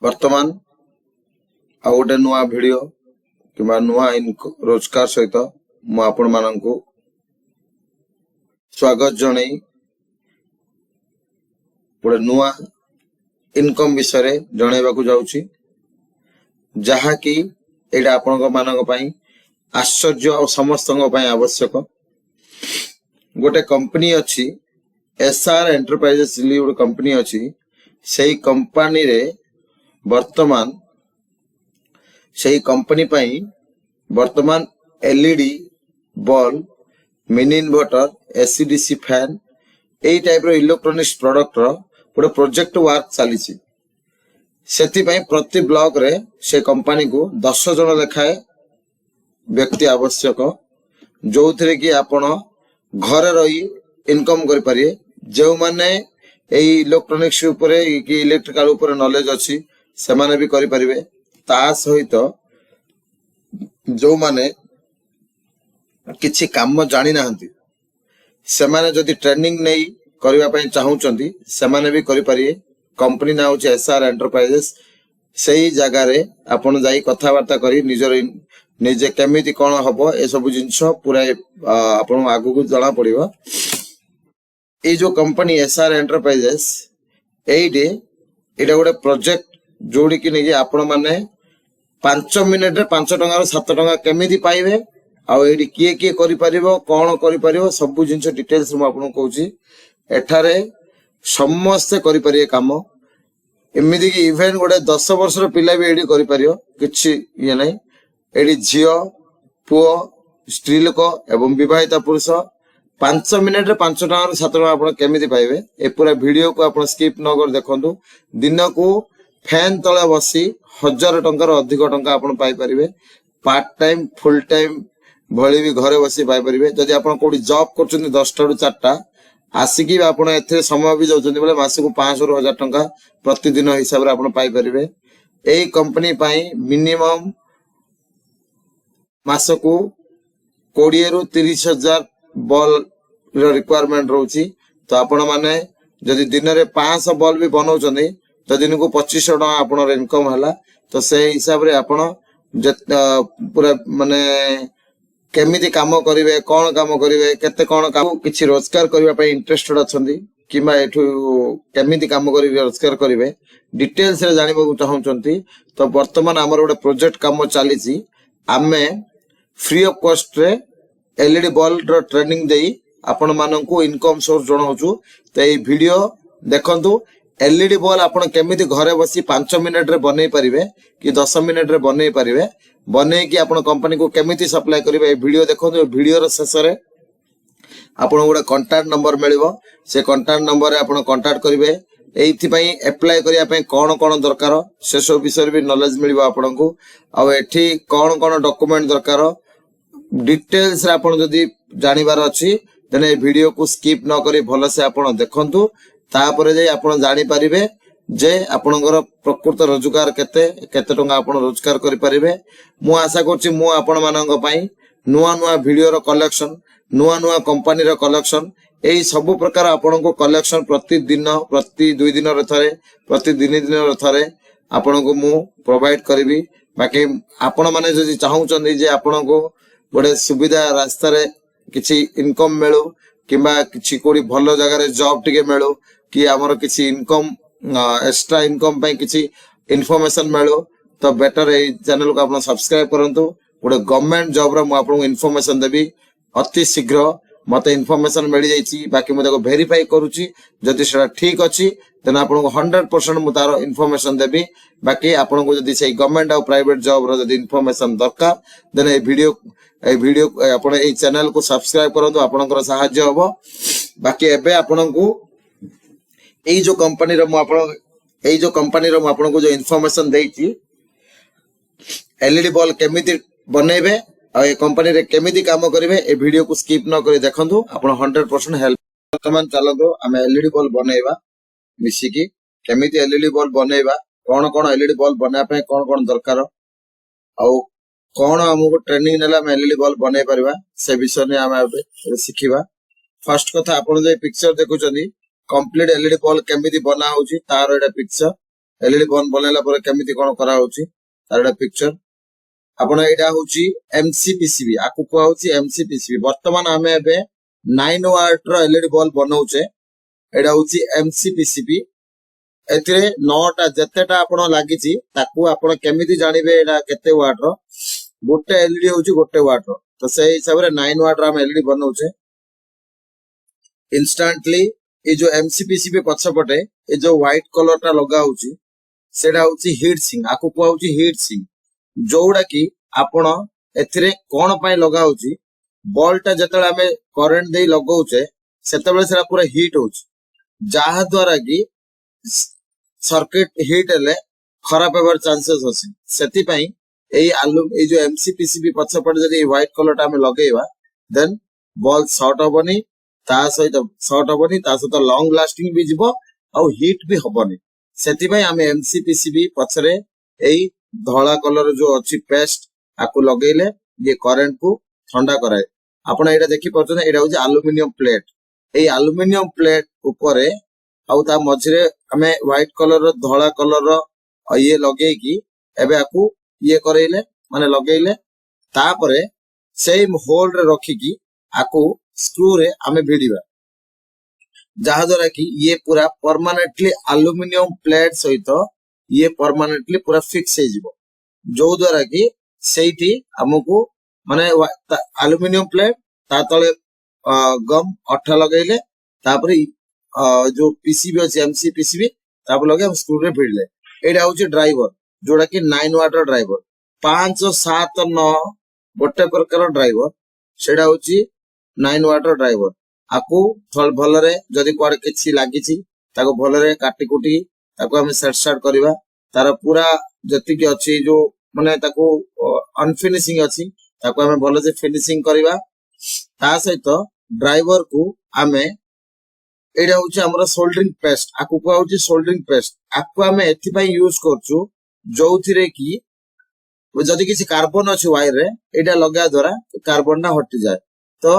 वर्तमान आ गोटे नुआ भिडियो किंबा नुआ रोजगार सहित मु आपण माननकु स्वागत जणई गोटे नुआ इनकम विषय जनइबाकू जाउची जहा कि एटा आपण मानक पई आश्चर्य और समस्त आवश्यक। गोटे कंपनी अच्छी एसआर एंटरप्राइजेस गोटे कंपनी अच्छी से कंपनी रे वर्तमान से कंपनी पई वर्तमान LED bulb mini inverter AC DC fan एई टाइप रो इलेक्ट्रॉनिक्स प्रोडक्ट रो गोटे प्रोजेक्ट वर्क चली से प्रति ब्लॉक रे से कंपनी को 10 जन लेखाए व्यक्ति आवश्यक जो थे कि आपण घर रही इनकम करि परिए जो माने एई इलेक्ट्रॉनिक्स ऊपर कि इलेक्ट्रिकल ऊपर नॉलेज अछि से माने भी करि परिबे। ता सहित जो माने किछि काम जानि नाहंती से माने जदि ट्रेनिंग नै करबा पई चाहउचंती से माने भी करि परिए। कंपनी ना होचे एसआर एंटरप्राइजेस सही जगह रे आपण जाई कथा वार्ता करी निजर निजे केमिति कोन हबो ए सब जिंस पूरा आपण आगु को जणा पड़िबो। ए जो कंपनी एसआर एंटरप्राइजेस एडे एटा गोटे प्रोजेक्ट जोड़ी कि नहीं आपण माने 5 मिनिट रे 5 टंका 7 टंका केमिति पाइबे आ एडी किए किए करि परिबो कोन करि परिबो सब जिंस डिटेल्स म आपण कहूची। एठारे समस्त करि परिए काम एमिति कि इवेंट गोटे 10 वर्ष रो पिला भी एडी करि परियो किछि ये नै। एडी झियो पुओ स्त्री लोक एवं विवाहिता पुरुष 5 मिनिट रे 5 टंका 7 टंका आपण केमिति पाइबे ए पूरा वीडियो को आपण स्किप न कर देखंतु। दिन को फैन तळे बसी 1000 टंका रो अधिक टंका आपण पाई परिबे। पार्ट टाइम फुल टाइम भली भी घरे बसी पाई परिबे। जदि आपण कोडी जॉब करचुनी 10 टा रु 4 टा आसिकी आपण एथे समय भी जाउचंदी बोले मास को 500 रु 1000 टंका प्रतिदिन हिसाब रे आपण पाई परिबे। एई कंपनी पाई मिनिमम मास को 20 रु 30 हजार बॉल रो रिक्वायरमेंट रहउची। तो आपण माने जदि दिन रे 500 बॉल भी बनाउचंदी तो दिन को 2500 टका आपण इनकम हला। तो से हिसाब रे आपण पूरा माने केमिति काम करिवे कोन काम करिवे केते कोन काम किछि रोजगार करबा पई इंटरेस्टेड अछंदी किबा एठु केमिति काम करि रोजगार करिवे डिटेल्स रे जानिबो चाहउचंती। तो वर्तमान हमर गोटे प्रोजेक्ट काम चली छि आमे फ्री ऑफ कॉस्ट रे एलईडी बल्ब रो ट्रेनिंग देई आपण माननकु इनकम सोर्स जणाउछु। तो ए वीडियो देखंतु एलईडी बल्ब आपण केमिति घरे बसी 5 मिनिट रे बनै परिबे कि 10 मिनिट रे बनै परिबे बनै कि आपण कंपनी को केमिति सप्लाई करिवे ए वीडियो देखंतु। वीडियो रो शेष रे आपण गोटे कांटेक्ट नंबर मिलिबो से कांटेक्ट नंबर रे आपण कांटेक्ट करिवे। एथि पई अप्लाई करिया पई कोन कोन दरकार से सब विषय भी नॉलेज मिलिबो आपण को। आ एठी कोन कोन डॉक्यूमेंट दरकार डिटेल्स रे आपण जदी जानिबार अछि तने वीडियो को स्किप न करी भलो से आपण देखंतु। तापरे जे आपण जानि परिबे जे आपणकर प्रकृत रोजगार केते केते टंका आपण रोजगार करि परिबे। मु आशा करछि मु आपण मानक पई नुआ नुआ वीडियो रो कलेक्शन नुआ नुआ कंपनी रो कलेक्शन एई सब प्रकार आपण को कलेक्शन प्रतिदिन प्रति 2 दिन रे थरे प्रति दिन रे थरे आपण को मु प्रोवाइड करबी। बाकी आपण माने जदि चाहउचंदी जे आपण को गोटे सुविधा रास्ता रे किछि इनकम मिलु किबा किछि कोडी भलो जगह रे जॉब टिके मिलु कि हमर किछि इनकम एक्स्ट्रा इनकम पई किछि इन्फॉर्मेशन मिलु तो बेटर ए चैनल को आपण सब्सक्राइब करंतु। गोटे गवर्नमेंट जॉब रो मु आपन इन्फॉर्मेशन देबी अति शीघ्र मते इन्फॉर्मेशन मिल जाईची। बाकी मु देखो वेरीफाई करूची जदि सेटा ठीक अछि तने आपन को 100% मु तारो इन्फॉर्मेशन देबी। बाकी आपन को जदि से गवर्नमेंट और प्राइवेट जॉब रो जदि इन्फॉर्मेशन दरकार देन ए वीडियो आपन ए चैनल को सब्सक्राइब करंतु आपनकर सहाय्य होबो। बाकी एबे आपन को एई जो कंपनी रो मु आपन को जो इन्फॉर्मेशन देईची एलईडी बल्ब केमिति बनेबे आ ए कंपनी रे केमिति काम करिवे ए वीडियो को स्किप न करी देखंतु आपण 100% हेल्प। वर्तमान चलतो आमे एलईडी बल्ब बनेबा मिसी की केमिति एलईडी बल्ब बनेबा कोन कोन एलईडी बल्ब बना पे कोन कोन दरकार आ कोन हमको ट्रेनिंग नेला हम एलईडी बल्ब बने परबा से विषय ने आमे सिखिबा। फर्स्ट कथा आपण जे पिक्चर देखुचनी कंप्लीट एलईडी बल्ब केमिति बना होची तार एटा पिक्चर एलईडी बल्ब बनैला पर केमिति कोन करा होची तार पिक्चर आपण एटा होची एमसीपीसीबी आकु को होची एमसीपीसीबी वर्तमान हमें एबे 9 वाट रो एलईडी बल्ब बनाउचे एटा होची एमसीपीसीबी एथिरे 9टा जतेटा आपण लागिची ताकू आपण केमिति जानिबे एटा केते वाट रो गोटे एलईडी होची गोटे वाट रो तो से हिसाब रे 9 वाट रो हम एलईडी बनाउचे इंस्टेंटली ये जो एमसीपीसीबी पछपटे ये जो व्हाइट कलर टा लगा होची सेटा होची हीट सिंक आकु को होची हीट सिंक जोड़ा कि आपण एथिरे कोन पय लगा होची बॉल टा जतले हमें करंट दे लगाउचे सेतबेले सेटा पूरा हीट होची जहा द्वारा कि सर्किट हीट हेले खराब हेबार चांसेस अछि सेति पय ए जो एमसीपीसीबी पछपटे जदी व्हाइट कलर टा हमें लगेबा देन बॉल शॉर्ट होबनी ता सहित शॉर्ट होबनी ता सहित लॉन्ग लास्टिंग भी जिवो और हीट भी होबनी सेति पय हमें एमसीपीसीबी पछरे एई धला कलर जो अछि पेस्ट आकु लगेले ये करंट को ठंडा कराए आपण एटा देखि परछन एटा होजे एल्युमिनियम प्लेट ए एल्युमिनियम प्लेट ऊपर आउ ता मझरे हमें व्हाइट कलर रो धला कलर रो ये लगे कि एबे आकु ये करेले माने लगेले तापरे सेम होल रे रखी कि आकु स्क्रू रे हमें भिड़ीबा जहा द्वारा कि ये पूरा परमानेंटली एल्युमिनियम प्लेट सहित ये परमानेंटली पूरा फिक्स हो जिवो जो द्वारा कि सेठी हमकु माने एल्युमिनियम प्लेट ता तले गम अठा लगेले तापरे जो पीसीबी अछि एमसीपीसीबी तापर लगे हम स्क्रू रे भिड़ले एटा होची ड्राइवर जोड़ा कि 9 वाट ड्राइवर 5 7 9 गोटे प्रकार ड्राइवर सेटा होची 9 वाट ड्राइवर आकु भलरे जदी कोड किछि लागिछि ताको भलरे काटी कुटी ताको हम सेट सेट करबा तार पूरा जति के अछि जो माने ताको अनफिनिशिंग अछि ताको हम भलो से फिनिशिंग करबा ता सहित ड्राइवर को हमें एडा होची हमर सोल्डरिंग पेस्ट आकु को होची सोल्डरिंग पेस्ट आकु हमें एथि पय यूज करछु जोथिरे कि जदी किछि कार्बन अछि वायर रे एडा लगा द्वारा कार्बन ना हटि जाय तो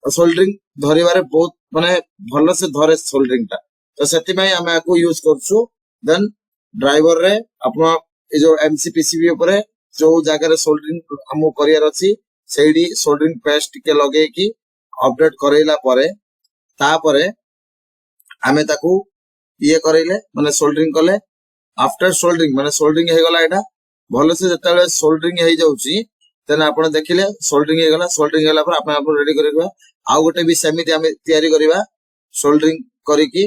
सोल्डरिंग धरिबारे बहुत माने भलो से धरे सोल्डरिंग ता तो सेति पय हम आकु यूज करछु देन ड्राइवर रे अपना ए जो एमसीपीसीबी ऊपर जो जगह रे सोल्डरिंग हम करियर अछि सेडी सोल्डरिंग पेस्ट के लगे कि अपडेट करेला परे ता परे हमें ताकू ये करेले माने सोल्डरिंग कले आफ्टर सोल्डरिंग माने सोल्डरिंग हे गला एटा भलो से जतले सोल्डरिंग हे जाउची तने आपण देखिले सोल्डरिंग हे गला सोल्डरिंग हेला पर आपण रेडी करबा आ गोटे भी सेमिति हमें तयारी करबा सोल्डरिंग करी कि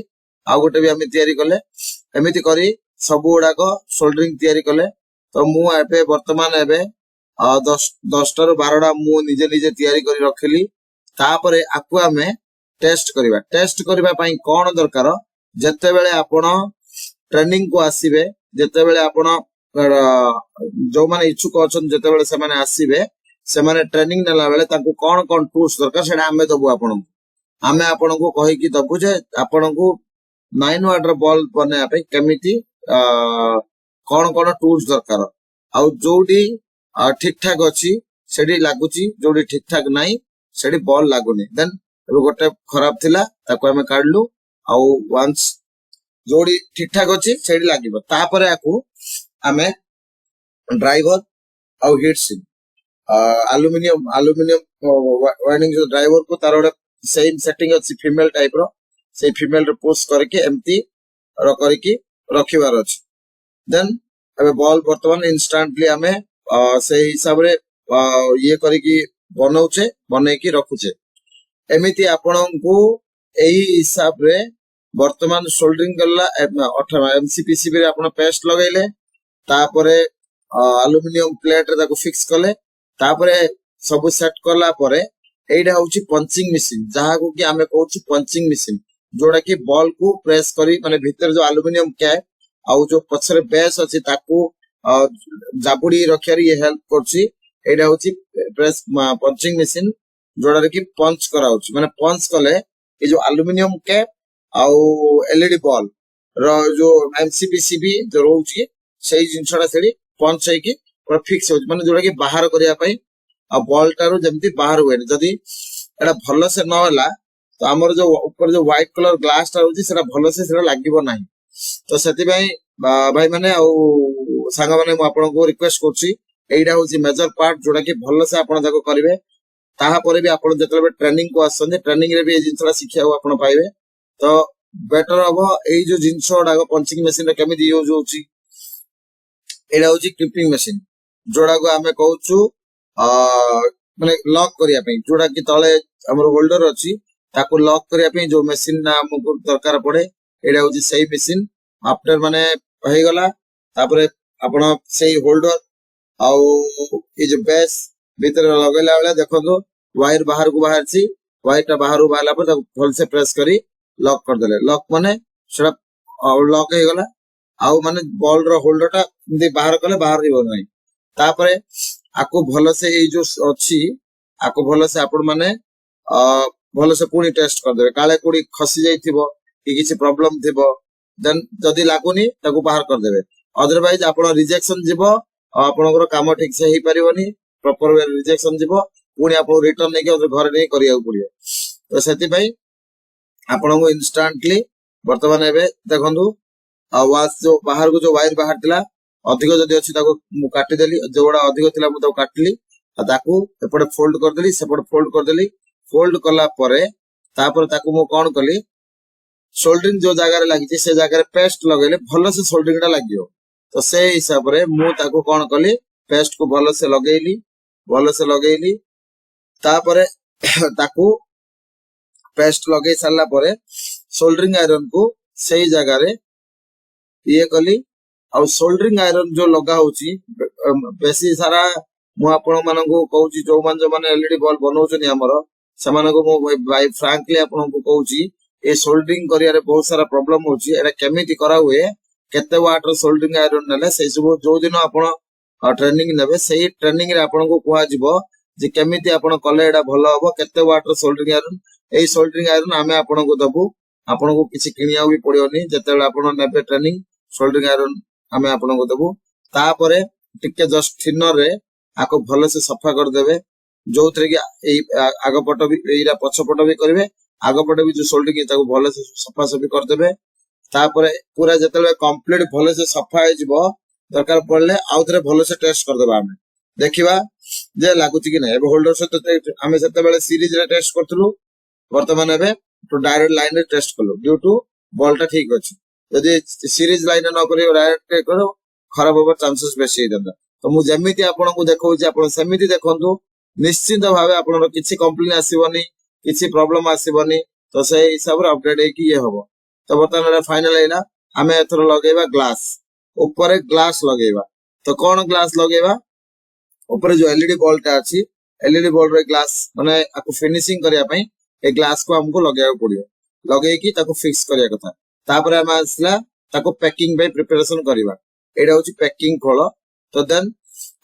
आ गोटे भी हमें तयारी कले एमिति करी सब गुडा को सोल्डरिंग तयारी कले तो मु एबे वर्तमान एबे 10 टा 12 मु निजे निजे तयारी करी रखली तापरे आकु हमें टेस्ट करबा पई कोन दरकार जते बेले आपण ट्रेनिंग को आसीबे जते बेले आपण जो माने इच्छुक अछन जते बेले से माने आसीबे से माने ट्रेनिंग नेला बेले ताकू कोन कोन टूल्स दरकार सेडा हमें दबु आपण को कहि कि दबु जे आपण को 9 वाट बल्ब बने पे केमिति कोन कोन टूल्स दरकार आ जोडी ठीक ठाक अछि सेडी लागुची जोडी ठीक ठाक नाही सेडी बॉल लागुनी देन एबे गोटे खराब थिला ताको हमें काढलु आ वंस जोडी ठीक ठाक अछि सेडी लागिबो तापरे आकु हमें ड्राइवर आ हीट सिंक एल्युमिनियम वायरिंग जो ड्राइवर को तार सेम सेटिंग अछि फीमेल टाइप रो से फीमेल रे पोस्ट करके एमती करके रखिबार अछि देन एबे बॉल वर्तमान इंस्टेंटली हमें से हिसाब रे ये करके बनौचे बनै की रखुचे एमिति आपनको एही हिसाब रे वर्तमान सोल्डरिंग गला एमसीपीसीबी रे आपण पेस्ट लगाइले तापरे एल्युमिनियम प्लेट रे ताको फिक्स कले तापरे सब सेट करला परे एइडा होची पंचिंग मशीन जहा को कि हमें कहउछु पंचिंग मशीन जोड़ा कि बॉल को प्रेस करी माने भीतर जो एल्युमिनियम कैप आ जो पछरे बेस अछि ताको जाबुडी रखियार ये हेल्प करछि एइडा होची प्रेस पंचिंग मशीन जोड़ा रे कि पंच कराउछि माने पंच कले ए जो एल्युमिनियम कैप आ एलईडी बॉल रो जो एमसीपीसीबी जो रहउछि सेही जिंसडा सेडी पंच है कि पूरा फिक्स हो माने जोड़ा कि बाहर करिया पई आ बॉल टारू जेमति बाहर होए जदी एडा भलो से न होला तो हमर जो ऊपर जो व्हाइट कलर ग्लास टा होछि सेटा भलो से सेटा लागिबो नाही तो सेति भाई भाई मैंने सांग मैंने आपको रिक्वेस्ट करुच्ची एटा हूँ मेजर पार्ट जोटा कि भलसे आप करेंगे तापर भी आप जो ट्रेनिंग को आसते ट्रेनिंग रे भी जिनसा शिक्षा आप पाइबे तो बेटर हम यो जिनस गुड़ाक पंचिंग मेसीन केमी यूज होची एटा हूँ क्लिपिंग मेसीन जोड़ा को आम कहूँ माने लॉक करने जोड़ा कि तले हमर होल्डर अच्छी ताको लॉक करने जो मेसीन ना हमको दरकार पड़े एटा हूँ सही मेसीन आफ्टर माने हो गला तापरे आपण से होल्डर आउ ये जो बेस भीतर लगेला बेले देखो वायर बाहर को बाहर सी वायर टा बाहर बाहला पर भल से प्रेस करी लॉक कर देले लॉक माने सेटा लॉक हो गला आउ माने बॉल रो होल्डर टा एमती बाहर कले बाहर रिबो नै तापरे आको भल से ये जो अच्छी आको भल से आपण माने भल से पुणी टेस्ट कर देबे काले कोडी खसी जाइथिबो कि किछि प्रॉब्लम थिबो देन जदी लागुनी ताको बाहर कर देबे अदरवाइज आपण रिजेक्शन जिवो आपनकर काम ठीक से ही परिबनी प्रॉपर वे रिजेक्शन जिवो पुणी आपण रिटर्न नै के घर नै करिया पड़ियो तो सेति भाई आपण को इंस्टेंटली वर्तमान एबे देखंदु आवाज जो बाहर को जो वायर बाहर थिला अधिक जदी अछि ताको मु काटी देली जोड़ा अधिक थिला मु ताको काटली ताको एपटे फोल्ड कर देली सेपटे फोल्ड कर देली फोल्ड कला परे तापर ताको मु कोन कली सोल्डरिंग जो जगह रे लागि से जगह रे पेस्ट लगेले भलो से सोल्डरिंग टा लागियो तो से हिसाब रे मु ताको कोन कली पेस्ट को भलो से लगेली तापरे ताको पेस्ट लगे सारला परे सोल्डरिंग आयरन को सही जगह रे ये कली और सोल्डरिंग आयरन जो लगा होची बेसी सारा मु आपण मानको कहूची जो माने एलईडी बल्ब बनाउछनी हमरो समानको मु भाई फ्रैंकली आपण को कहूची ए सोल्डरिंग करिया रे बहुत सारा प्रॉब्लम होची एटा केमिति करा हुए केते वाट रो सोल्डरिंग आयरन नेले से सब जो दिन आपण ट्रेनिंग नेबे सही ट्रेनिंग रे आपण को कुआ जिवो जे केमिति आपण कले एटा भलो हबो केते वाट रो सोल्डरिंग आयरन एई सोल्डरिंग आयरन आमे आपण को दबु आपण को किछि किनिया भी पड़ियोनी जेतेले आपण नेबे ट्रेनिंग सोल्डरिंग आयरन आमे आपण को दबु तापरे टिके जस्ट थिनर रे आको भलो से सफा कर देबे जो थरे कि एई आगो पट भी एइरा पछ पट भी करबे आगो पट भी जो सोल्डरिंग ताको भलो से सफा सफी कर देबे तापरे पूरा जेतेले कंप्लीट भलो से सफा हे जिवो दरकार पड़ले आउथरे भलो से टेस्ट कर देबा आमे देखिबा जे लागुची कि नै एबे होल्डर से आमे सेते बेले सीरीज रे टेस्ट करथलु वर्तमान एबे तो डायरेक्ट लाइन रे टेस्ट करलो ड्यू टू बॉल टा ठीक अछि यदि सीरीज लाइन न करियो डायरेक्ट करो खराब होबार चांसेस बेसी हे दंदा तो मु जेमिति आपन को देखौची आपन सेमिति देखंतु निश्चित भाबे आपन किछि कंप्लेन आसीबनी किछि प्रॉब्लम आसीबनी तो से हिसाब रे अपडेट हे कि ये हबो तो वर्तमान फाइनल हैला आमे एथर लगेबा ग्लास ऊपर ग्लास लगेबा तो कौन ग्लास लगेबा ऊपर जो एलईडी बॉल टा अछि एलईडी बॉल रे ग्लास माने आको फिनिशिंग करिया पई ए ग्लास को हमको लगाया पड़ियो लगे कि ताको फिक्स करिया कथा तापर हम आसला ताको पैकिंग पे प्रिपरेशन करिबा एडा होची पैकिंग खोल तो देन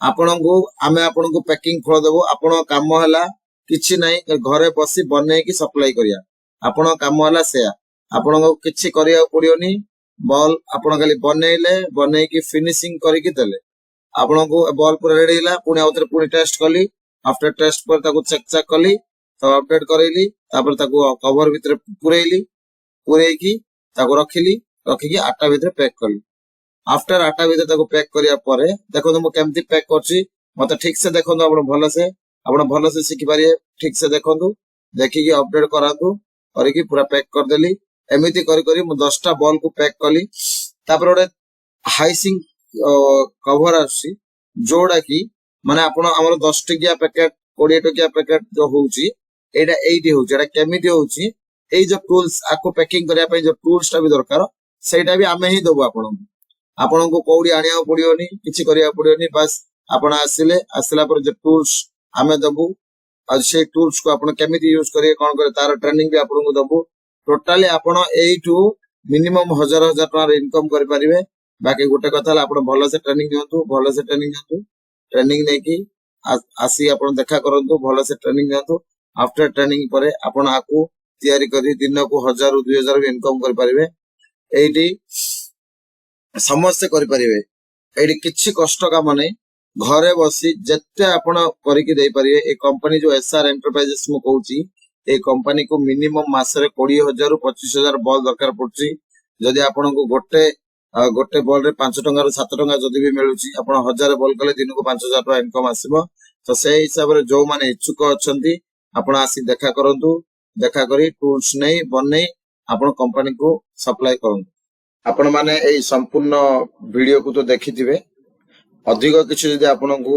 आपनको आमे आपनको पैकिंग खोल देबो आपन काम हला किछि नै घरे बसी बनै कि सप्लाई करिया आपन काम हला से आपनको किछि करिया पड़ियोनी बॉल आपन खाली बनै कि फिनिशिंग करि कि देले आपनको बॉल पूरा रेडी हिला पुनी आउतरे पुनी टेस्ट कली आफ्टर टेस्ट पर ताको चेक कली तो अपडेट करैली तापर ताको कवर भीतर पुरेई की ताको रखी आटा भीतर पैक कली आफ्टर आटा भीतर ताको पैक करिया परे देखो मु केमती पैक करछि मते ठीक से देखंदो आपण भलो से सिखि पारिए ठीक से देखंदो देखि कि अपडेट करांदो करि कि पूरा पैक कर देली एमिति करी मु 10 टा बॉल को पैक कली तापर ओडे हाइसिंग कवर आसी जोड़ा की माने आपण हमर 10 टकिया पैकेट 20 टकिया पैकेट जो होउची एटा 80 होउची एटा केमिति होउची एई जो टूल्स आको पैकिंग करिया पई जो टूल्स टा भी दरकार सेटा भी आमे ही देबो आपण को कोडी आनिया पड़ियोनी किछि करिया पड़ियोनी बस आपण आसिला पर जो टूल्स आमे देबो और से टूल्स को आपण केमिति यूज करिए कोन करे तार ट्रेनिंग भी आपण को देबो टोटली आपण एइटू मिनिमम 1000 टका इनकम करि परिबे बाकी गोटे कथा आपण भलो से ट्रेनिंग ट्रेनिंग नै कि आसी आपण देखा करंतु भलो से ट्रेनिंग दियंतु आफ्टर ट्रेनिंग परे आपण आकू तयारी करी दिन को 1000 ରୁ 2000 इनकम कर परिबे एइटी समस्त कर परिबे एइटी किछि कष्ट काम नै घरे बसी जत्ते आपण करि कि दे परिबे ए कंपनी जो एसआर एंटरप्राइजेस मु कहूची ए कंपनी को मिनिमम मास रे 20000 ରୁ 25000 बॉल दरकार पड़ची जदि आपण को गोटे गोटे बॉल रे 5 टंका रु 7 टंका जदि भी मिलुची आपण 1000 बॉल कले दिन को 5000 टका इनकम आसीबो। तो से हिसाब रे जो माने इच्छुक अछंती आपण आसी देखा करंतु, देखा करी टूल्स नै बनै आपण कंपनी को सप्लाई करंतु। आपण माने एई संपूर्ण वीडियो को तो देखिथिबे, अधिक किछि जदि आपनको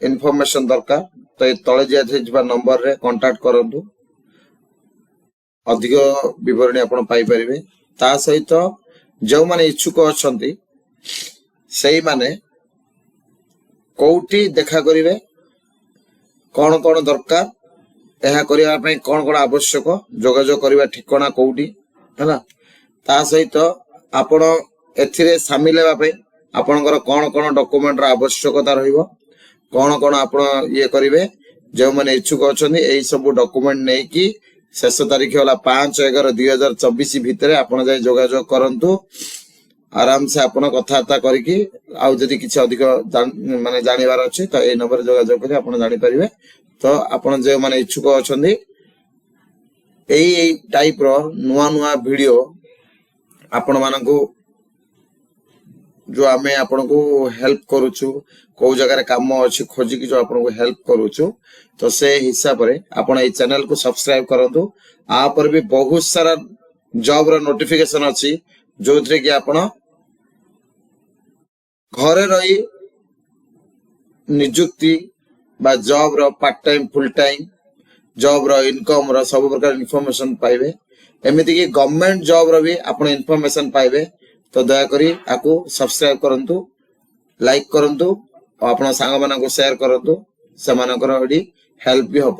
इन्फॉर्मेशन दरकार तो ए तळे दिया नंबर रे कांटेक्ट करंतु, अधिक विवरणी आपण पाई परिबे। ता सहित जो माने इच्छुक अछंती सेही माने कोउटी देखा करिवे, कोन कोन दरकार, एहा करिया पई कोन कोन आवश्यक, जोगाजोग करिवा ठिकाना कोउटी हैला। ता सहित आपण एथिरे शामिल हेबा पई आपणकर कोन कोन डॉक्यूमेंट रा आवश्यकता रहिबो, कोन कोन आपण ये करिवे, जो माने इच्छुक अछंती एई सब डॉक्यूमेंट नै कि शेष तारीख होला 5/11/2024 भितरे आपण जाय जोगाजोग करंतु। आराम से आपण कथाता करिकि आउ जदि किछि अधिक माने जानिबार अछि त ए नंबर जोगाजोग करि आपण जानि परिबे। तो आपण जे माने इच्छुक अछंती एई टाइप रो नुवा नुवा वीडियो आपण मानकु जो आमे आपण को हेल्प करूछु, को जगह रे काम अछि खोजी कि जो आपण को हेल्प करूछु, तो से हिसाब रे आपण ए चैनल को सब्सक्राइब करंतु। आ पर भी बहुत सारा जॉब रो नोटिफिकेशन अछि जो थरे कि आपण घरे रही नियुक्ति बा जॉब रो part time full time job रो इनकम रो सब प्रकार इन्फॉर्मेशन पाइबे। एमिति कि गवर्नमेंट जॉब रो भी आपण इन्फॉर्मेशन पाइबे। तो दया करी आकु सब्सक्राइब करंतु, लाइक करंतु, आपण सांग मानन को शेयर करंतु, से मानकर हेल्प भी हो।